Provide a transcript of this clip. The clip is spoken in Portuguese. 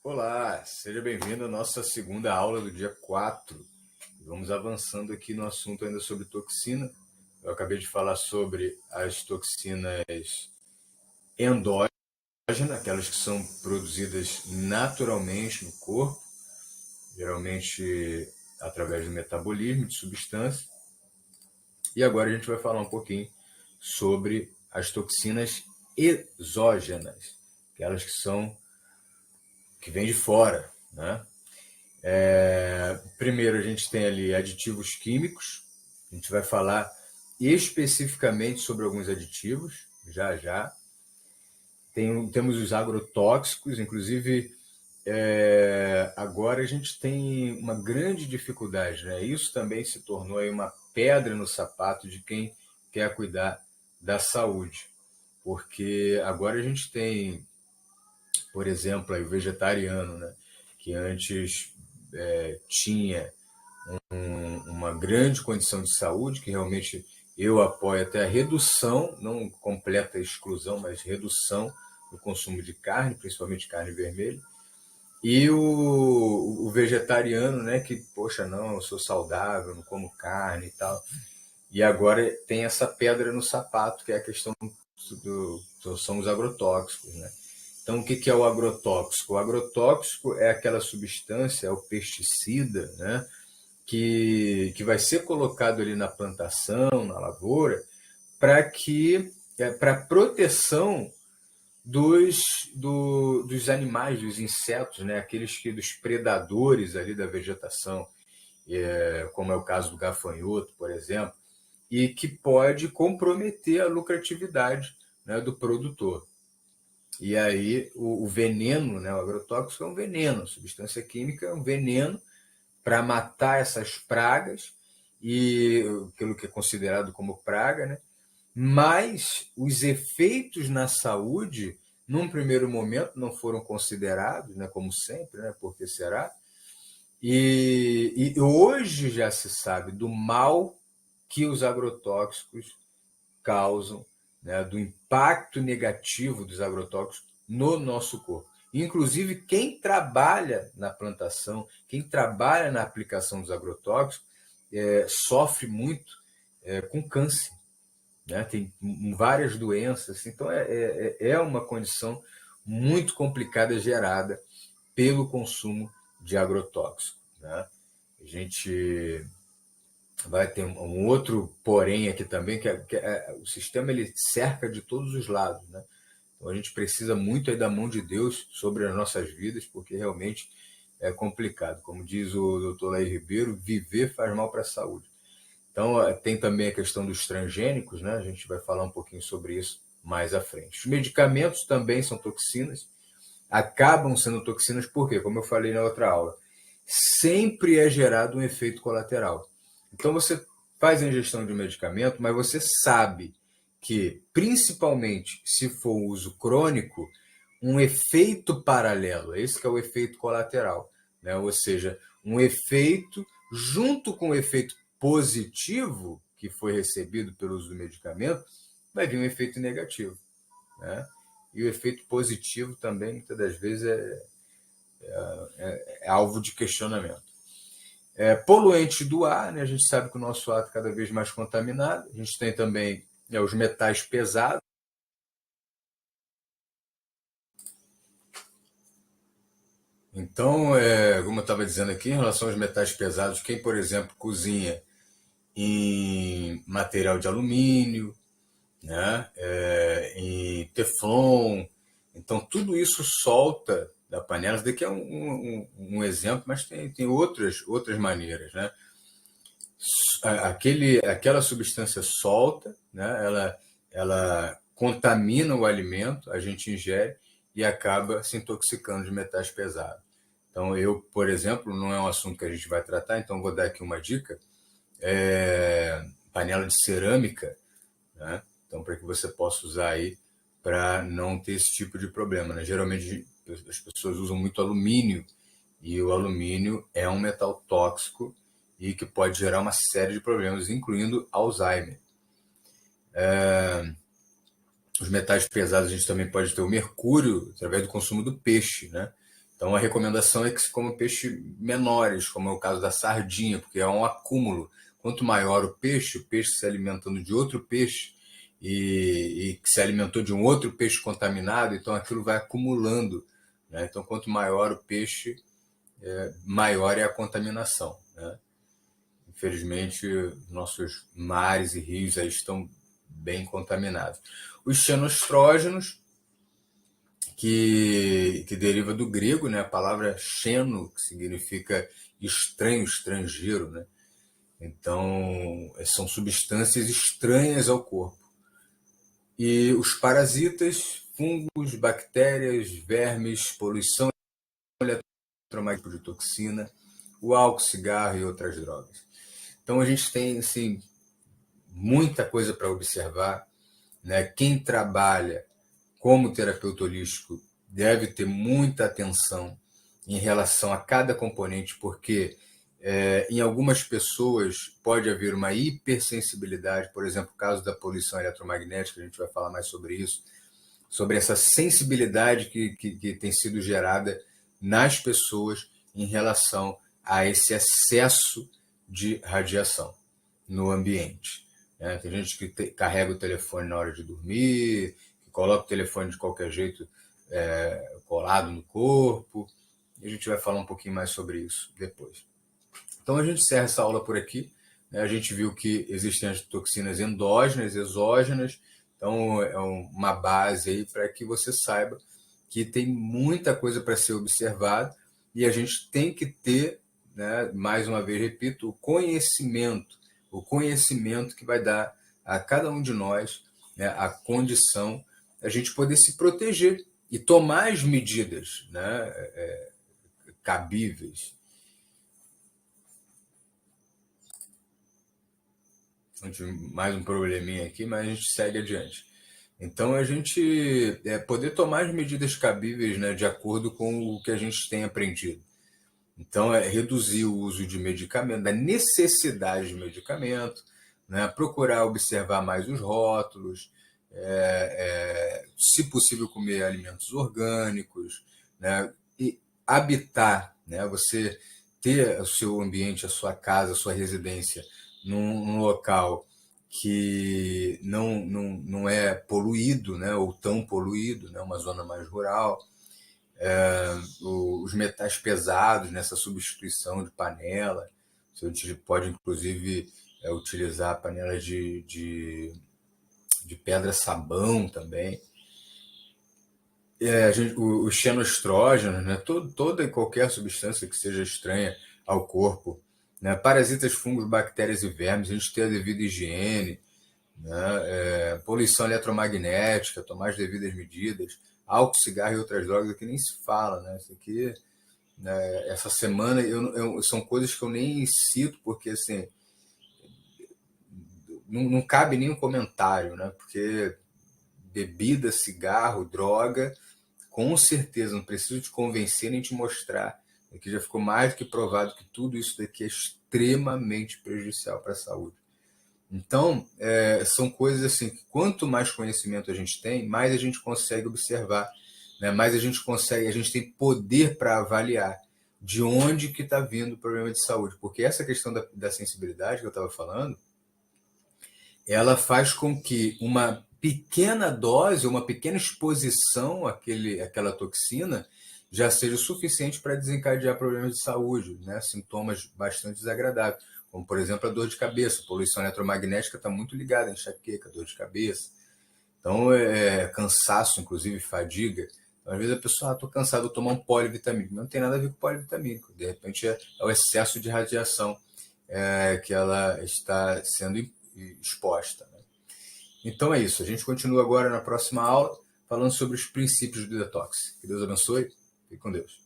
Olá, seja bem-vindo à nossa segunda aula do dia 4. Vamos avançando aqui no assunto ainda sobre toxina. Eu acabei de falar sobre as toxinas endógenas, aquelas que são produzidas naturalmente no corpo, geralmente através do metabolismo de substâncias. E agora a gente vai falar um pouquinho sobre as toxinas exógenas, aquelas que vêm de fora, né? Primeiro a gente tem ali aditivos químicos. A gente vai falar especificamente sobre alguns aditivos, já. Temos os agrotóxicos, inclusive agora a gente tem uma grande dificuldade, né? Isso também se tornou aí uma pedra no sapato de quem quer cuidar da saúde, porque agora a gente tem, por exemplo, aí o vegetariano, né? Que antes tinha uma grande condição de saúde, que realmente eu apoio até a redução, não completa exclusão, mas redução do consumo de carne, principalmente carne vermelha. E o vegetariano, né, que, poxa, não, eu sou saudável, não como carne e tal. E agora tem essa pedra no sapato, que é a questão são os agrotóxicos, né? Então, o que é o agrotóxico? O agrotóxico é aquela substância, é o pesticida, né, que vai ser colocado ali na plantação, na lavoura, para proteção dos animais, dos insetos, né? Dos predadores ali da vegetação, como é o caso do gafanhoto, por exemplo, e que pode comprometer a lucratividade, né, do produtor. E aí o veneno, né, o agrotóxico é um veneno, a substância química é um veneno para matar essas pragas, e aquilo que é considerado como praga, né? Mas os efeitos na saúde, num primeiro momento, não foram considerados, né, como sempre, né, por que será? E hoje já se sabe do mal que os agrotóxicos causam, né, do impacto negativo dos agrotóxicos no nosso corpo. Inclusive, quem trabalha na plantação, quem trabalha na aplicação dos agrotóxicos, sofre muito com câncer, né? Tem várias doenças. Então, é uma condição muito complicada gerada pelo consumo de agrotóxico, né? A gente vai ter um outro porém aqui também, o sistema ele cerca de todos os lados, né? Então a gente precisa muito aí da mão de Deus sobre as nossas vidas, porque realmente é complicado. Como diz o doutor Laí Ribeiro, viver faz mal para a saúde. Então tem também a questão dos transgênicos, né? A gente vai falar um pouquinho sobre isso mais à frente. Os medicamentos também são toxinas, acabam sendo toxinas porque, como eu falei na outra aula, sempre é gerado um efeito colateral. Então você faz a ingestão de um medicamento, mas você sabe que, principalmente se for uso crônico, um efeito paralelo, esse que é o efeito colateral, né? Ou seja, um efeito junto com o efeito positivo que foi recebido pelo uso do medicamento, vai vir um efeito negativo, né? E o efeito positivo também, muitas das vezes, é alvo de questionamento. Poluente do ar, né? A gente sabe que o nosso ar está cada vez mais contaminado. A gente tem também os metais pesados. Então, como eu estava dizendo aqui, em relação aos metais pesados, quem, por exemplo, cozinha em material de alumínio, né? Em teflon, então tudo isso solta da panela. Isso daqui é um exemplo, mas tem outras maneiras, né? Aquela substância solta, né? Ela contamina o alimento, a gente ingere e acaba se intoxicando de metais pesados. Então, por exemplo, não é um assunto que a gente vai tratar, então vou dar aqui uma dica. Panela de cerâmica, né? Então, para que você possa usar aí para não ter esse tipo de problema, né? Geralmente as pessoas usam muito alumínio, e o alumínio é um metal tóxico e que pode gerar uma série de problemas, incluindo Alzheimer. Os metais pesados, a gente também pode ter o mercúrio através do consumo do peixe, né? Então, a recomendação é que se coma peixes menores, como é o caso da sardinha, porque é um acúmulo. Quanto maior o peixe se alimentando de outro peixe e que se alimentou de um outro peixe contaminado, então aquilo vai acumulando, né? Então, quanto maior o peixe, maior é a contaminação, né? Infelizmente, nossos mares e rios aí estão bem contaminados. Os xenostrógenos, que deriva do grego, né? A palavra xeno, que significa estranho, estrangeiro, né? Então, são substâncias estranhas ao corpo. E os parasitas, fungos, bactérias, vermes, poluição eletromagnética de toxina, o álcool, cigarro e outras drogas. Então, a gente tem assim, muita coisa para observar, né? Quem trabalha como terapeuta holístico deve ter muita atenção em relação a cada componente, porque em algumas pessoas pode haver uma hipersensibilidade, por exemplo, o caso da poluição eletromagnética, a gente vai falar mais sobre isso, sobre essa sensibilidade que tem sido gerada nas pessoas em relação a esse excesso de radiação no ambiente. Tem gente que carrega o telefone na hora de dormir, que coloca o telefone de qualquer jeito colado no corpo, e a gente vai falar um pouquinho mais sobre isso depois. Então a gente encerra essa aula por aqui. A gente viu que existem as toxinas endógenas, exógenas, então é uma base aí para que você saiba que tem muita coisa para ser observada e a gente tem que ter, né, mais uma vez repito, o conhecimento que vai dar a cada um de nós, né, a condição da gente poder se proteger e tomar as medidas, né, cabíveis. Mais um probleminha aqui, mas a gente segue adiante. Então, a gente poder tomar as medidas cabíveis, né, de acordo com o que a gente tem aprendido. Então, reduzir o uso de medicamento, da necessidade de medicamento, né, procurar observar mais os rótulos, se possível comer alimentos orgânicos, né, e habitar, né, você ter o seu ambiente, a sua casa, a sua residência num local que não é poluído, né, ou tão poluído, né, uma zona mais rural. Os metais pesados nessa substituição de panela. Você pode, inclusive, utilizar panelas de pedra-sabão também. Os xenostrógenos, né? Toda e qualquer substância que seja estranha ao corpo, né? Parasitas, fungos, bactérias e vermes, a gente ter a devida higiene, né? Poluição eletromagnética, tomar as devidas medidas, álcool, cigarro e outras drogas, aqui nem se fala, né? Isso aqui, né? Essa semana são coisas que eu nem cito, porque assim, não cabe nenhum comentário, né? Porque bebida, cigarro, droga, com certeza, não preciso te convencer nem te mostrar. Aqui já ficou mais do que provado que tudo isso daqui é extremamente prejudicial para a saúde. Então, são coisas assim que quanto mais conhecimento a gente tem, mais a gente consegue observar, né? Mais a gente tem poder para avaliar de onde que está vindo o problema de saúde. Porque essa questão da sensibilidade que eu estava falando, ela faz com que uma pequena dose, uma pequena exposição àquela toxina já seja suficiente para desencadear problemas de saúde, né? Sintomas bastante desagradáveis, como, por exemplo, a dor de cabeça. A poluição eletromagnética está muito ligada à enxaqueca, dor de cabeça. Então, cansaço, inclusive fadiga. Então, às vezes a pessoa, estou cansado, vou tomar um polivitamínico. Não tem nada a ver com polivitamínico. De repente, é o excesso de radiação que ela está sendo exposta. Né? Então é isso. A gente continua agora na próxima aula falando sobre os princípios do detox. Que Deus abençoe. Fique com Deus.